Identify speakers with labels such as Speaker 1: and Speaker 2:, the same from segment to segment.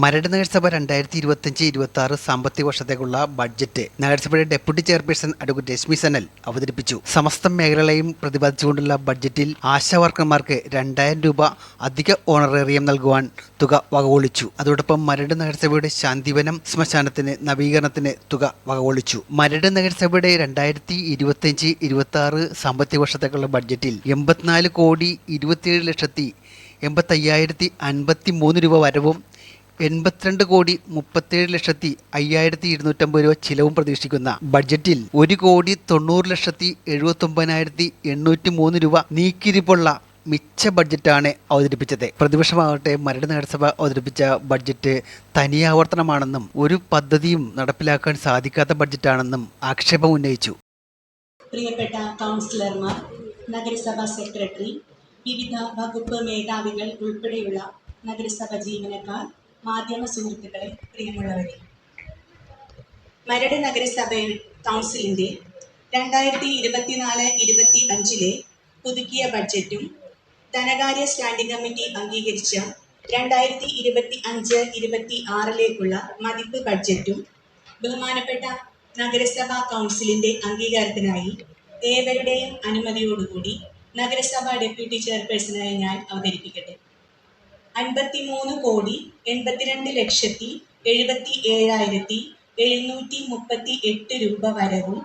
Speaker 1: മരട് നഗരസഭ 2025-26 സാമ്പത്തിക വർഷത്തേക്കുള്ള ബഡ്ജറ്റ് നഗരസഭയുടെ deputy chairperson advocate Rashmi Sanal അവതരിപ്പിച്ചു. സമസ്ത മേഖലകളെയും പ്രതിപാദിച്ചുകൊണ്ടുള്ള ബഡ്ജറ്റിൽ ആശാവർക്കർമാർക്ക് 2000 രൂപ അധിക ഓണറേറിയം നൽകുവാൻ തുക വകകൊള്ളിച്ചു. അതോടൊപ്പം മരട് നഗരസഭയുടെ ശാന്തിവനം ശ്മശാനത്തിന് നവീകരണത്തിന് തുക വകകൊള്ളിച്ചു. മരട് നഗരസഭയുടെ 2025-26 സാമ്പത്തിക വർഷത്തേക്കുള്ള ബഡ്ജറ്റിൽ 84,27,85,053 രൂപ വരവും 82,37,5250 രൂപ ചിലവും പ്രതീക്ഷിക്കുന്ന ബഡ്ജറ്റിൽ 1,90,79,803 രൂപ നീക്കിയിരിപ്പുള്ള മിച്ച ബഡ്ജറ്റാണ് അവതരിപ്പിച്ചത്. പ്രതിപക്ഷമാകട്ടെ മരട് നഗരസഭ അവതരിപ്പിച്ച ബഡ്ജറ്റ് തനിയാവർത്തനമാണെന്നും ഒരു പദ്ധതിയും നടപ്പിലാക്കാൻ സാധിക്കാത്ത ബഡ്ജറ്റാണെന്നും ആക്ഷേപം ഉന്നയിച്ചു.
Speaker 2: പ്രിയപ്പെട്ട കൗൺസിലർമാർ, നഗരസഭാ സെക്രട്ടറി, വിവിധ വകുപ്പ് മേധാവികൾ ഉൾപ്പെടെയുള്ള നഗരസഭ ജീവനക്കാർ, മാധ്യമ സുഹൃത്തുക്കളെ, പ്രിയമുള്ളവരെ, മരട് നഗരസഭ കൗൺസിലിൻ്റെ 2024-25 പുതുക്കിയ ബഡ്ജറ്റും ധനകാര്യ സ്റ്റാൻഡിംഗ് കമ്മിറ്റി അംഗീകരിച്ച 2025-26 മതിപ്പ് ബഡ്ജറ്റും ബഹുമാനപ്പെട്ട നഗരസഭാ കൗൺസിലിൻ്റെ അംഗീകാരത്തിനായി ഏവരുടെയും അനുമതിയോടുകൂടി നഗരസഭാ ഡെപ്യൂട്ടി ചെയർപേഴ്സണായി ഞാൻ അവതരിപ്പിക്കട്ടെ. 53,87,738 രൂപ വരവും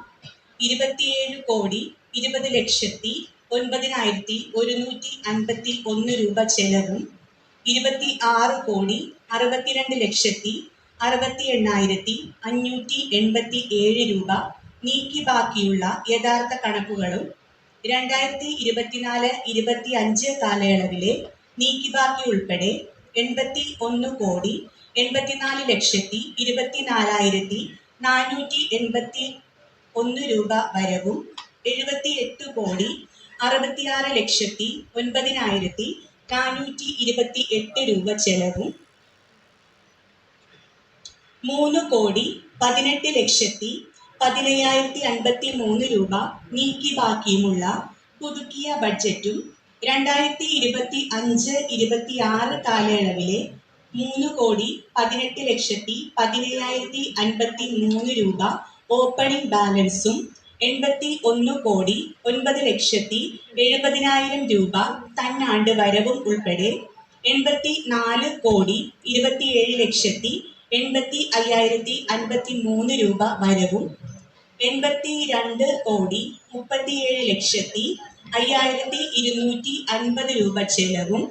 Speaker 2: 27,20,09,151 രൂപ ചെലവും 26,62,68,587 രൂപ നീക്കി ബാക്കിയുള്ള യഥാർത്ഥ കണക്കുകളും 2024-25 കാലയളവിലെ നീക്കിബാക്കി ഉൾപ്പെടെ 81,84,24,481 രൂപ വരവും 78,66,09,428 രൂപ ചെലവും 3,18,15,053 രൂപ നീക്കി ബാക്കിയുമുള്ള പുതുക്കിയ ബഡ്ജറ്റും 2025-26 കാലയളവിലെ 3,18,17,53 രൂപ ഓപ്പണിംഗ് ബാലൻസും 81,09,70,000 രൂപ തന്നാണ്ട് വരവും ഉൾപ്പെടെ 84,27,85,053 രൂപ വരവും 82,37,5,250 രൂപ ചെലവും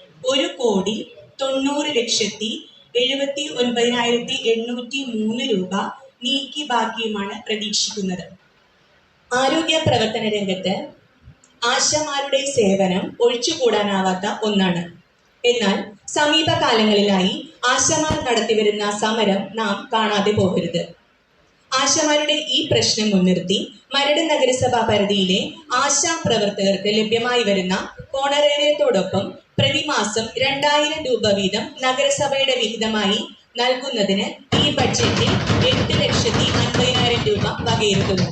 Speaker 2: 1,90,79,803 രൂപ നീക്കി ബാക്കിയുമാണ് പ്രതീക്ഷിക്കുന്നത്. ആരോഗ്യ പ്രവർത്തന രംഗത്ത് ആശമാരുടെ സേവനം ഒഴിച്ചുകൂടാനാവാത്ത ഒന്നാണ്. എന്നാൽ സമീപകാലങ്ങളിലായി ആശമാർ നടത്തിവരുന്ന സമരം നാം കാണാതെ പോകരുത്. ആശമാരുടെ ഈ പ്രശ്നം മുൻനിർത്തി മരട് നഗരസഭാ പരിധിയിലെ ആശാ പ്രവർത്തകർക്ക് ലഭ്യമായി വരുന്ന ഓണറേറിയത്തോടൊപ്പം പ്രതിമാസം 2,000 രൂപ വീതം നഗരസഭയുടെ വിഹിതമായി നൽകുന്നതിന് ഈ ബഡ്ജറ്റിൽ 8,50,000 രൂപ വകയിരുത്തുന്നു.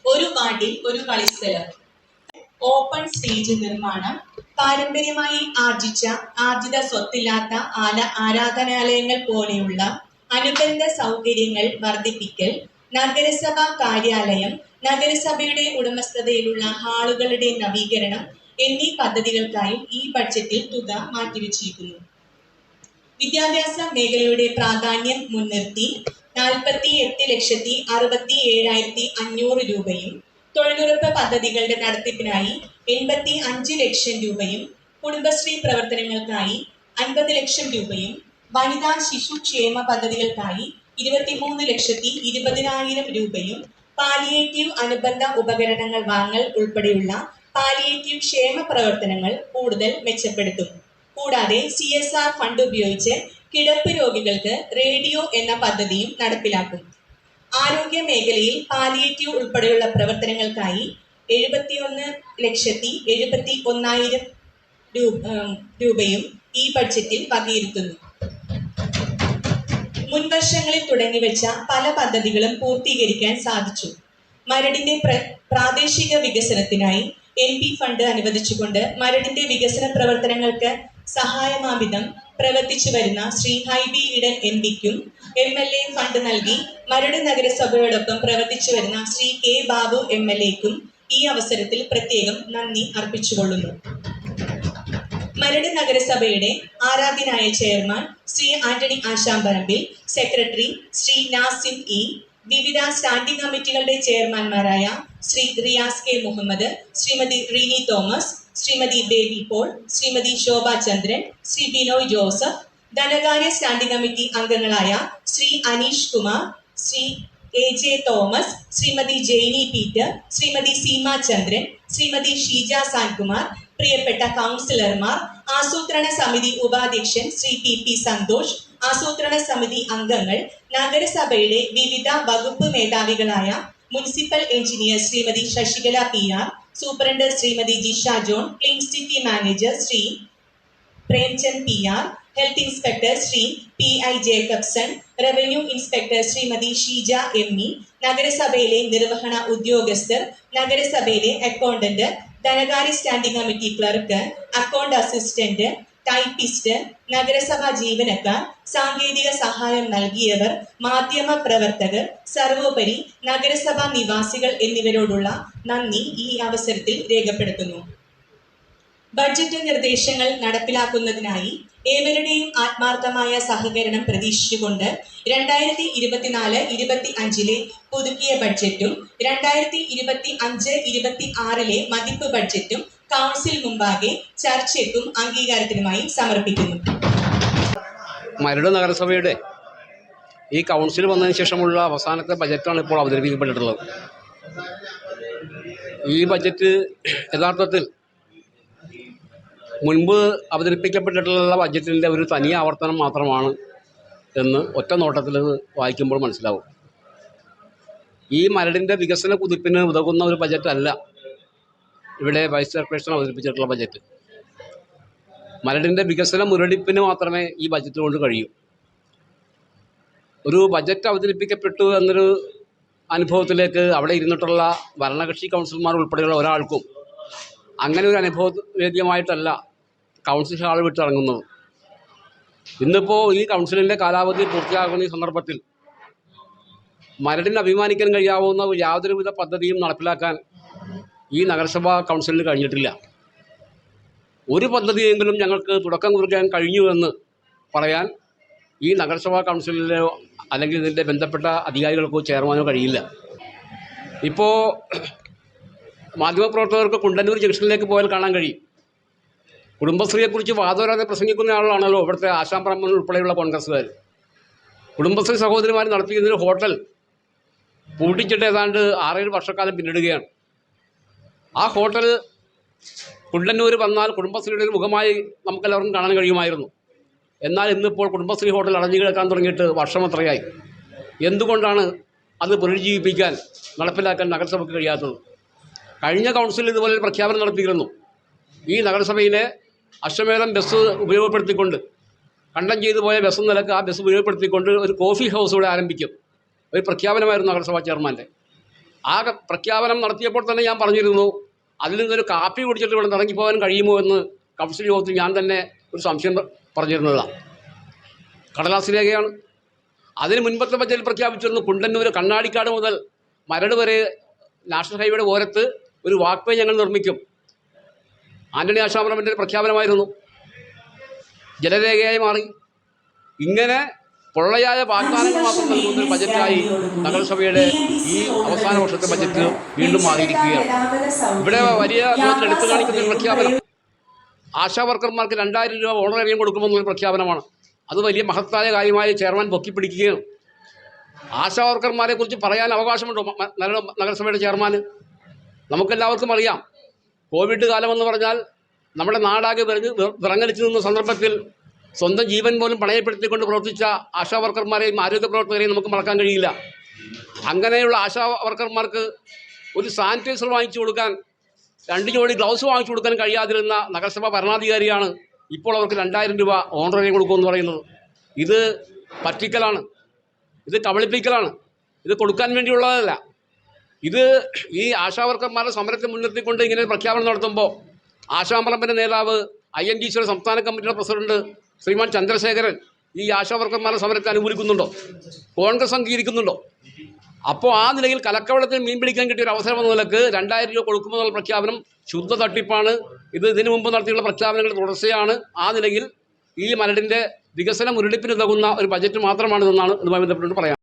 Speaker 2: ഒരു വാർഡിൽ ഒരു കളിസ്ഥലം, ഓപ്പൺ സ്റ്റേജ് നിർമ്മാണം, പാരമ്പര്യമായി ആർജിത സ്വത്തില്ലാത്ത ആരാധനാലയങ്ങൾ പോലെയുള്ള അനുബന്ധ സൗകര്യങ്ങൾ വർദ്ധിപ്പിക്കൽ, നഗരസഭാ കാര്യാലയം, നഗരസഭയുടെ ഉടമസ്ഥതയിലുള്ള ഹാളുകളുടെ നവീകരണം എന്നീ പദ്ധതികൾക്കായി ഈ ബഡ്ജറ്റിൽ തുക മാറ്റിവെച്ചിരിക്കുന്നു. വിദ്യാഭ്യാസ മേഖലയുടെ പ്രാധാന്യം മുൻനിർത്തി 48,67,500 രൂപയും തൊഴിലുറപ്പ് പദ്ധതികളുടെ നടത്തിപ്പിനായി 85 ലക്ഷം രൂപയും കുടുംബശ്രീ പ്രവർത്തനങ്ങൾക്കായി 50 ലക്ഷം രൂപയും വനിതാ ശിശു ക്ഷേമ പദ്ധതികൾക്കായി 23,20,000 രൂപയും പാലിയേറ്റീവ് അനുബന്ധ ഉപകരണങ്ങൾ വാങ്ങൽ ഉൾപ്പെടെയുള്ള പാലിയേറ്റീവ് ക്ഷേമ പ്രവർത്തനങ്ങൾ കൂടുതൽ മെച്ചപ്പെടുത്തും. കൂടാതെ CSR ഫണ്ട് ഉപയോഗിച്ച് കിടപ്പ് രോഗികൾക്ക് റേഡിയോ എന്ന പദ്ധതിയും നടപ്പിലാക്കും. ആരോഗ്യ മേഖലയിൽ പാലിയേറ്റീവ് ഉൾപ്പെടെയുള്ള പ്രവർത്തനങ്ങൾക്കായി 71,71,000 രൂപയും ഈ ബഡ്ജറ്റിൽ വകയിരുത്തുന്നു. മുൻവർഷങ്ങളിൽ തുടങ്ങിവെച്ച പല പദ്ധതികളും പൂർത്തീകരിക്കാൻ സാധിച്ചു. മരടിന്റെ പ്രാദേശിക വികസനത്തിനായി MP ഫണ്ട് അനുവദിച്ചുകൊണ്ട് മരടിന്റെ വികസന പ്രവർത്തനങ്ങൾക്ക് സഹായമാവിധം പ്രവർത്തിച്ചു വരുന്ന ശ്രീ ഹൈബി ഈഡൻ എംപിക്കും MLA ഫണ്ട് നൽകി മരട് നഗരസഭയോടൊപ്പം പ്രവർത്തിച്ചു വരുന്ന ശ്രീ K ബാബു MLAക്കും ഈ അവസരത്തിൽ പ്രത്യേകം നന്ദി അർപ്പിച്ചുകൊള്ളുന്നു. മരട് നഗരസഭയുടെ ആരാധ്യനായ chairman Shri Antony Ashamparambil, secretary Shri Nasim E, വിവിധ സ്റ്റാൻഡിംഗ് കമ്മിറ്റികളുടെ ചെയർമാൻമാരായ ശ്രീ റിയാസ് കെ മുഹമ്മദ്, ശ്രീമതി റീനി തോമസ്, ശ്രീമതി ബേബി പോൾ, ശ്രീമതി ശോഭ ചന്ദ്രൻ, ശ്രീ ബിനോയ് ജോസഫ്, ധനകാര്യ സ്റ്റാൻഡിംഗ് കമ്മിറ്റി അംഗങ്ങളായ ശ്രീ അനീഷ് കുമാർ, ശ്രീ AJ തോമസ്, ശ്രീമതി ജെയ്നി പീറ്റർ, ശ്രീമതി സീമ ചന്ദ്രൻ, ശ്രീമതി ഷീജ സാൻകുമാർ, പ്രിയപ്പെട്ട കൗൺസിലർമാർ, ആസൂത്രണ സമിതി ഉപാധ്യക്ഷൻ ശ്രീ PP സന്തോഷ്, ആസൂത്രണ സമിതി അംഗങ്ങൾ, നഗരസഭയുടെ വിവിധ വകുപ്പ് മേധാവികളായ municipal engineer Shrimati Sasikala PR, superintendent Shrimati Jisha John, clean city manager Shri Premchand PR, health inspector Shri PI Jacobson, revenue inspector Shrimati Sheeja ME, നഗരസഭയിലെ നിർവഹണ ഉദ്യോഗസ്ഥർ, നഗരസഭയിലെ അക്കൗണ്ടന്റ്, ധനകാര്യ standing committee clerk, account assistant, typist, നഗരസഭാ ജീവനക്കാർ, സാങ്കേതിക സഹായം നൽകിയവർ, മാധ്യമ പ്രവർത്തകർ, സർവോപരി നഗരസഭാ നിവാസികൾ എന്നിവരോടുള്ള നന്ദി ഈ അവസരത്തിൽ രേഖപ്പെടുത്തുന്നു. ബഡ്ജറ്റ് നിർദ്ദേശങ്ങൾ നടപ്പിലാക്കുന്നതിനായി ഏവരുടെയും ആത്മാർത്ഥമായ സഹകരണം പ്രതീക്ഷിച്ചുകൊണ്ട് 2024-25 പുതുക്കിയ ബഡ്ജറ്റും 2025-26 മതിപ്പ് ബഡ്ജറ്റും കൗൺസിൽ മുമ്പാകെ ചർച്ചയ്ക്കും അംഗീകാരത്തിനുമായി സമർപ്പിക്കുന്നു.
Speaker 3: മരട് നഗരസഭയുടെ ഈ കൗൺസിൽ വന്നതിന് ശേഷമുള്ള അവസാനത്തെ ബജറ്റാണ് ഇപ്പോൾ അവതരിപ്പിക്കപ്പെട്ടിട്ടുള്ളത്. ഈ ബജറ്റ് യഥാർത്ഥത്തിൽ മുൻപ് അവതരിപ്പിക്കപ്പെട്ടിട്ടുള്ള ബജറ്റിൻ്റെ ഒരു തനി ആവർത്തനം മാത്രമാണ് എന്ന് ഒറ്റ നോട്ടത്തിൽ വായിക്കുമ്പോൾ മനസ്സിലാവും. ഈ മരടിൻ്റെ വികസന കുതിപ്പിന് ഉതകുന്ന ഒരു ബജറ്റല്ല ഇവിടെ വൈസ് ചെയർപേഴ്സൺ അവതരിപ്പിച്ചിട്ടുള്ള ബജറ്റ്. മരടിൻ്റെ വികസന മുരടിപ്പിന് മാത്രമേ ഈ ബജറ്റ് കൊണ്ട് കഴിയൂ. ഒരു ബജറ്റ് അവതരിപ്പിക്കപ്പെട്ടു എന്നൊരു അനുഭവത്തിലേക്ക് അവിടെ ഇരുന്നിട്ടുള്ള ഭരണകക്ഷി കൗൺസിലർമാർ ഉൾപ്പെടെയുള്ള ഒരാൾക്കും അങ്ങനെ ഒരു അനുഭവവേദ്യമായിട്ടല്ല കൗൺസിൽ ഹാൾ വിട്ടിറങ്ങുന്നത്. ഇന്നിപ്പോൾ ഈ കൗൺസിലിൻ്റെ കാലാവധി പൂർത്തിയാകുന്ന ഈ സന്ദർഭത്തിൽ മരടിന് അഭിമാനിക്കാൻ കഴിയാവുന്ന യാതൊരുവിധ പദ്ധതിയും നടപ്പിലാക്കാൻ ഈ നഗരസഭാ കൗൺസിലിന് കഴിഞ്ഞിട്ടില്ല. ഒരു പദ്ധതിയെങ്കിലും ഞങ്ങൾക്ക് തുടക്കം കുറിക്കാൻ കഴിഞ്ഞു എന്ന് പറയാൻ ഈ നഗരസഭാ കൗൺസിലിലോ അല്ലെങ്കിൽ ഇതിൻ്റെ ബന്ധപ്പെട്ട അധികാരികൾക്കോ ചെയർമാനോ കഴിയില്ല. ഇപ്പോൾ മാധ്യമപ്രവർത്തകർക്ക് കുണ്ടന്നൂർ ജംഗ്ഷനിലേക്ക് പോയാൽ കാണാൻ കഴിയും. കുടുംബശ്രീയെക്കുറിച്ച് വാദോരാതെ പ്രസംഗിക്കുന്ന ആളാണല്ലോ ഇവിടുത്തെ ആശാമ്പറമ്പൻ ഉൾപ്പെടെയുള്ള കോൺഗ്രസ്സുകാർ. കുടുംബശ്രീ സഹോദരിമാർ നടത്തിയിരുന്നൊരു ഹോട്ടൽ പൂട്ടിച്ചിട്ട് ഏതാണ്ട് 6-7 വർഷക്കാലം പിന്നിടുകയാണ്. ആ ഹോട്ടൽ കുണ്ടന്നൂർ വന്നാൽ കുടുംബശ്രീയുടെ ഒരു മുഖമായി നമുക്കെല്ലാവർക്കും കാണാൻ കഴിയുമായിരുന്നു. എന്നാൽ ഇന്നിപ്പോൾ കുടുംബശ്രീ ഹോട്ടൽ അടഞ്ഞു കിടക്കാൻ തുടങ്ങിയിട്ട് വർഷമത്രയായി. എന്തുകൊണ്ടാണ് അത് പുനരുജ്ജീവിപ്പിക്കാൻ നടപ്പിലാക്കാൻ നഗരസഭയ്ക്ക് കഴിയാത്തത്? കഴിഞ്ഞ കൗൺസിലിൽ ഇതുപോലെ ഒരു പ്രഖ്യാപനം നടത്തിയിരുന്നു. ഈ നഗരസഭയിലെ അശ്വമേധം ബസ് ഉപയോഗപ്പെടുത്തിക്കൊണ്ട് കണ്ടം ചെയ്തു പോയ ബസ് നിലക്ക് ആ ബസ് ഉപയോഗപ്പെടുത്തിക്കൊണ്ട് ഒരു കോഫി ഹൗസ് ഇവിടെ ആരംഭിക്കും. ഒരു പ്രഖ്യാപനമായിരുന്നു നഗരസഭാ ചെയർമാൻ്റെ. ആ പ്രഖ്യാപനം നടത്തിയപ്പോൾ തന്നെ ഞാൻ പറഞ്ഞിരുന്നു, അതിൽ നിന്നൊരു കാപ്പി കുടിച്ചിട്ട് ഇവിടെ ഇറങ്ങിപ്പോകാൻ കഴിയുമോ എന്ന് കൗൺസിൽ യോഗത്തിൽ ഞാൻ തന്നെ ഒരു സംശയം പറഞ്ഞിരുന്നതാണ്. കടലാസ് രേഖയാണ്. അതിന് മുൻപത്തെ ബജറ്റിൽ പ്രഖ്യാപിച്ചിരുന്നു കുണ്ടന്നൂർ കണ്ണാടിക്കാട് മുതൽ മരട് വരെ നാഷണൽ ഹൈവേയുടെ ഓരത്ത് ഒരു വാക്ക് വേ ഞങ്ങൾ നിർമ്മിക്കും. ആന്റണി ആശാമ്പറമ്പിൻ്റെ പ്രഖ്യാപനമായിരുന്നു. ജലരേഖയായി മാറി. ഇങ്ങനെ പൊള്ളയായ വാഗ്ദാനങ്ങൾ മാത്രം നൽകുന്ന ഒരു ബജറ്റായി നഗരസഭയുടെ ഈ അവസാന വർഷത്തെ ബജറ്റ് വീണ്ടും മാറിയിരിക്കുകയാണ്. ഇവിടെ വലിയ തോതിൽ എടുത്തു കാണിക്കുന്ന ഒരു പ്രഖ്യാപനം ആശാ വർക്കർമാർക്ക് 2000 രൂപ ഓണറേറിയം കൊടുക്കുമെന്നൊരു പ്രഖ്യാപനമാണ്. അത് വലിയ മഹത്തായ കാര്യമായി ചെയർമാൻ പൊക്കിപ്പിടിക്കുകയാണ്. ആശാ വർക്കർമാരെ കുറിച്ച് പറയാൻ അവകാശമുണ്ടോ നഗരസഭയുടെ ചെയർമാന്? നമുക്കെല്ലാവർക്കും അറിയാം, കോവിഡ് കാലമെന്ന് പറഞ്ഞാൽ നമ്മുടെ നാടാകെ വിറങ്ങലിച്ചു നിന്ന സന്ദർഭത്തിൽ സ്വന്തം ജീവൻ പോലും പണയപ്പെടുത്തിക്കൊണ്ട് പ്രവർത്തിച്ച ആശാ വർക്കർമാരെയും ആരോഗ്യ പ്രവർത്തകരെയും നമുക്ക് മറക്കാൻ കഴിയില്ല. അങ്ങനെയുള്ള ആശാ വർക്കർമാർക്ക് ഒരു സാനിറ്റൈസർ വാങ്ങിച്ചു കൊടുക്കാൻ, 2 ജോഡി ഗ്ലൗസ് വാങ്ങിച്ചു കൊടുക്കാൻ കഴിയാതിരുന്ന നഗരസഭാ ഭരണാധികാരിയാണ് ഇപ്പോൾ അവർക്ക് 2000 രൂപ ഓണറേറിയം കൊടുക്കുമെന്ന് പറയുന്നത്. ഇത് പറ്റിക്കലാണ്, ഇത് കബളിപ്പിക്കലാണ്, ഇത് കൊടുക്കാൻ വേണ്ടിയുള്ളതല്ല. ഇത് ഈ ആശാ വർക്കർമാരുടെ സമരത്തെ മുൻനിർത്തിക്കൊണ്ട് ഇങ്ങനെ പ്രഖ്യാപനം നടത്തുമ്പോൾ ആശാമ്പറമ്പിൻ്റെ നേതാവ് INTC സംസ്ഥാന കമ്മിറ്റിയുടെ പ്രസിഡന്റ് ശ്രീമാൻ ചന്ദ്രശേഖരൻ ഈ ആശാവർക്കർമാരുടെ സമരത്തെ അനുകൂലിക്കുന്നുണ്ടോ? കോൺഗ്രസ് അംഗീകരിക്കുന്നുണ്ടോ? അപ്പോൾ ആ നിലയിൽ കലക്കവളത്തിൽ മീൻ പിടിക്കാൻ കിട്ടിയ ഒരു അവസരം എന്ന നിലക്ക് 2000 രൂപ കൊടുക്കുമെന്നുള്ള പ്രഖ്യാപനം ശുദ്ധ തട്ടിപ്പാണ്. ഇതിനു മുമ്പ് നടത്തിയുള്ള പ്രഖ്യാപനങ്ങളുടെ തുടർച്ചയാണ്. ആ നിലയിൽ ഈ മരടിൻ്റെ വികസന മുരടിപ്പിന് ഉതകുന്ന ഒരു ബജറ്റ് മാത്രമാണിതെന്നാണ് ഇതുമായി ബന്ധപ്പെട്ട് പറയാം.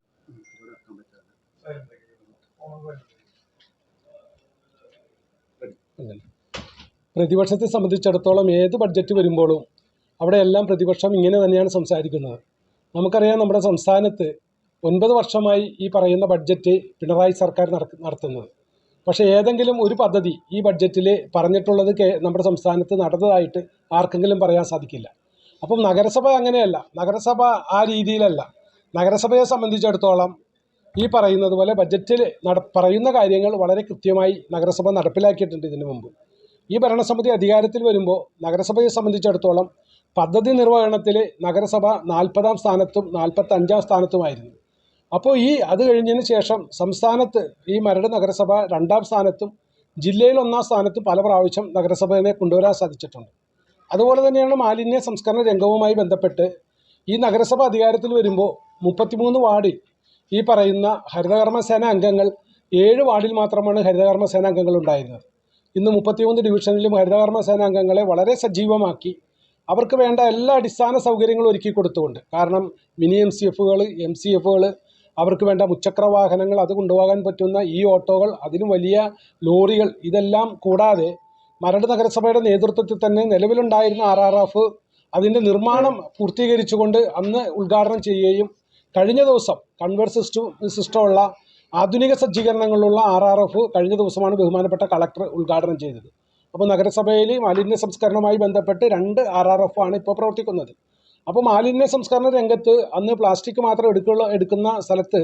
Speaker 4: പ്രതിപക്ഷത്തെ സംബന്ധിച്ചിടത്തോളം ഏത് ബഡ്ജറ്റ് വരുമ്പോഴും അവിടെയെല്ലാം പ്രതിപക്ഷം ഇങ്ങനെ തന്നെയാണ് സംസാരിക്കുന്നത്. നമുക്കറിയാം, നമ്മുടെ സംസ്ഥാനത്ത് 9 വർഷമായി ഈ പറയുന്ന ബഡ്ജറ്റ് പിണറായി സർക്കാർ നടത്തുന്നത്. പക്ഷേ ഏതെങ്കിലും ഒരു പദ്ധതി ഈ ബഡ്ജറ്റിൽ പറഞ്ഞിട്ടുള്ളത് നമ്മുടെ സംസ്ഥാനത്ത് നടന്നതായിട്ട് ആർക്കെങ്കിലും പറയാൻ സാധിക്കില്ല. അപ്പം നഗരസഭ അങ്ങനെയല്ല, നഗരസഭ ആ രീതിയിലല്ല. നഗരസഭയെ സംബന്ധിച്ചിടത്തോളം ഈ പറയുന്നത് പോലെ ബഡ്ജറ്റിൽ പറയുന്ന കാര്യങ്ങൾ വളരെ കൃത്യമായി നഗരസഭ നടപ്പിലാക്കിയിട്ടുണ്ട്. ഇതിനു മുമ്പ് ഈ ഭരണസമിതി അധികാരത്തിൽ വരുമ്പോൾ നഗരസഭയെ സംബന്ധിച്ചിടത്തോളം പദ്ധതി നിർവഹണത്തിൽ നഗരസഭ 40-ാം സ്ഥാനത്തും 45-ാം സ്ഥാനത്തുമായിരുന്നു. അപ്പോൾ അത് കഴിഞ്ഞതിന് ശേഷം സംസ്ഥാനത്ത് ഈ മരട് നഗരസഭ 2-ാം സ്ഥാനത്തും ജില്ലയിൽ 1-ാം സ്ഥാനത്തും പല പ്രാവശ്യം നഗരസഭയെ കൊണ്ടുവരാൻ സാധിച്ചിട്ടുണ്ട്. അതുപോലെ തന്നെയാണ് മാലിന്യ സംസ്കരണ രംഗവുമായി ബന്ധപ്പെട്ട് ഈ നഗരസഭ അധികാരത്തിൽ വരുമ്പോൾ 33 വാർഡിൽ ഈ പറയുന്ന ഹരിതകർമ്മസേന അംഗങ്ങൾ 7 വാർഡിൽ മാത്രമാണ് ഹരിതകർമ്മസേന അംഗങ്ങൾ ഉണ്ടായിരുന്നത്. ഇന്ന് 33 ഡിവിഷനിലും ഹരിതകർമ്മസേന അംഗങ്ങളെ വളരെ സജീവമാക്കി അവർക്ക് വേണ്ട എല്ലാ അടിസ്ഥാന സൗകര്യങ്ങളും ഒരുക്കി കൊടുത്തുകൊണ്ട്, കാരണം മിനി MCFകൾ, MCFകൾ, അവർക്ക് വേണ്ട മുച്ചക്ര വാഹനങ്ങൾ, അത് കൊണ്ടുപോകാൻ പറ്റുന്ന ഈ ഓട്ടോകൾ, അതിലും വലിയ ലോറികൾ, ഇതെല്ലാം കൂടാതെ മരട് നഗരസഭയുടെ നേതൃത്വത്തിൽ തന്നെ നിലവിലുണ്ടായിരുന്ന RRF അതിൻ്റെ നിർമ്മാണം പൂർത്തീകരിച്ചുകൊണ്ട് അന്ന് ഉദ്ഘാടനം ചെയ്യുകയും കഴിഞ്ഞ ദിവസം കൺവെർ സിസ്റ്റമുള്ള ആധുനിക സജ്ജീകരണങ്ങളുള്ള RRF കഴിഞ്ഞ ദിവസമാണ് ബഹുമാനപ്പെട്ട കളക്ടർ ഉദ്ഘാടനം ചെയ്തത്. അപ്പോൾ നഗരസഭയിൽ മാലിന്യ സംസ്കരണവുമായി ബന്ധപ്പെട്ട് 2 RRF ആണ് ഇപ്പോൾ പ്രവർത്തിക്കുന്നത്. അപ്പോൾ മാലിന്യ സംസ്കരണ രംഗത്ത് അന്ന് പ്ലാസ്റ്റിക് മാത്രം എടുക്കുന്ന സ്ഥലത്ത്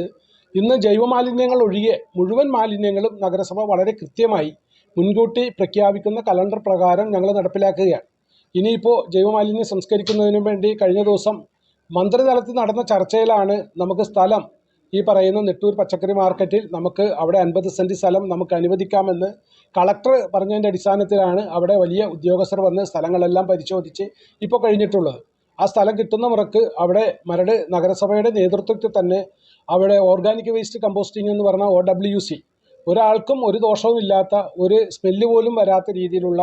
Speaker 4: ഇന്ന് ജൈവമാലിന്യങ്ങൾ ഒഴികെ മുഴുവൻ മാലിന്യങ്ങളും നഗരസഭ വളരെ കൃത്യമായി മുൻകൂട്ടി പ്രഖ്യാപിക്കുന്ന കലണ്ടർ പ്രകാരം ഞങ്ങൾ നടപ്പിലാക്കുകയാണ്. ഇനിയിപ്പോൾ ജൈവമാലിന്യം സംസ്കരിക്കുന്നതിനു വേണ്ടി കഴിഞ്ഞ ദിവസം മന്ത്രിതലത്തിൽ നടന്ന ചർച്ചയിലാണ് നമുക്ക് സ്ഥലം ഈ പറയുന്ന നെട്ടൂർ പച്ചക്കറി മാർക്കറ്റിൽ നമുക്ക് അവിടെ 50 സെൻറ്റ് സ്ഥലം നമുക്ക് അനുവദിക്കാമെന്ന് കളക്ടർ പറഞ്ഞതിൻ്റെ അടിസ്ഥാനത്തിലാണ് അവിടെ വലിയ ഉദ്യോഗസ്ഥർ വന്ന് സ്ഥലങ്ങളെല്ലാം പരിശോധിച്ച് ഇപ്പോൾ കഴിഞ്ഞിട്ടുള്ളത്. ആ സ്ഥലം കിട്ടുന്ന മുറക്ക് അവിടെ മരട് നഗരസഭയുടെ നേതൃത്വത്തിൽ തന്നെ അവിടെ ഓർഗാനിക് വേസ്റ്റ് കമ്പോസ്റ്റിംഗ് എന്ന് പറഞ്ഞ OWC, ഒരാൾക്കും ഒരു ദോഷവും ഇല്ലാത്ത, ഒരു സ്മെല്ല് പോലും വരാത്ത രീതിയിലുള്ള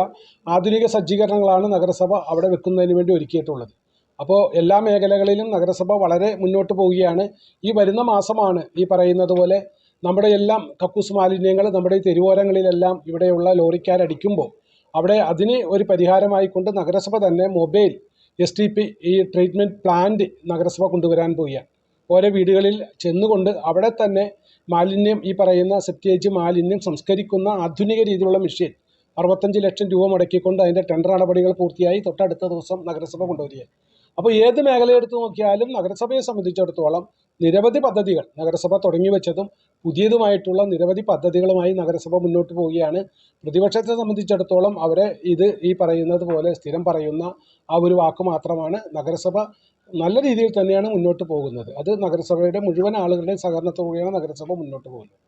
Speaker 4: ആധുനിക സജ്ജീകരണങ്ങളാണ് നഗരസഭ അവിടെ വെക്കുന്നതിന് വേണ്ടി ഒരുക്കിയിട്ടുള്ളത്. അപ്പോൾ എല്ലാ മേഖലകളിലും നഗരസഭ വളരെ മുന്നോട്ട് പോവുകയാണ്. ഈ വരുന്ന മാസമാണ് ഈ പറയുന്നത് പോലെ നമ്മുടെ എല്ലാം കക്കൂസ് മാലിന്യങ്ങൾ നമ്മുടെ ഈ തെരുവോരങ്ങളിലെല്ലാം ഇവിടെയുള്ള ലോറിക്കാരടിക്കുമ്പോൾ അവിടെ അതിന് ഒരു പരിഹാരമായിക്കൊണ്ട് നഗരസഭ തന്നെ മൊബൈൽ STP ഈ ട്രീറ്റ്മെൻറ്റ് പ്ലാന്റ് നഗരസഭ കൊണ്ടുവരാൻ പോവുകയാണ്. ഓരോ വീടുകളിൽ ചെന്നുകൊണ്ട് അവിടെ തന്നെ മാലിന്യം, ഈ പറയുന്ന സെപ്റ്റേജ് മാലിന്യം സംസ്കരിക്കുന്ന ആധുനിക രീതിയിലുള്ള മെഷീൻ 65 ലക്ഷം രൂപ മുടക്കിക്കൊണ്ട് അതിൻ്റെ ടെൻഡർ നടപടികൾ പൂർത്തിയായി തൊട്ടടുത്ത ദിവസം നഗരസഭ കൊണ്ടുവരികയാണ്. അപ്പോൾ ഏത് മേഖലയെടുത്ത് നോക്കിയാലും നഗരസഭയെ സംബന്ധിച്ചിടത്തോളം നിരവധി പദ്ധതികൾ നഗരസഭ തുടങ്ങി വെച്ചതും പുതിയതുമായിട്ടുള്ള നിരവധി പദ്ധതികളുമായി നഗരസഭ മുന്നോട്ട് പോവുകയാണ്. പ്രതിപക്ഷത്തെ സംബന്ധിച്ചിടത്തോളം അവരെ ഈ പറയുന്നത് പോലെ സ്ഥിരം പറയുന്ന ആ ഒരു വാക്ക് മാത്രമാണ്. നഗരസഭ നല്ല രീതിയിൽ തന്നെയാണ് മുന്നോട്ട് പോകുന്നത്. അത് നഗരസഭയുടെ മുഴുവൻ ആളുകളുടെയും സഹകരണത്തോടെയാണ് നഗരസഭ മുന്നോട്ട് പോകുന്നത്.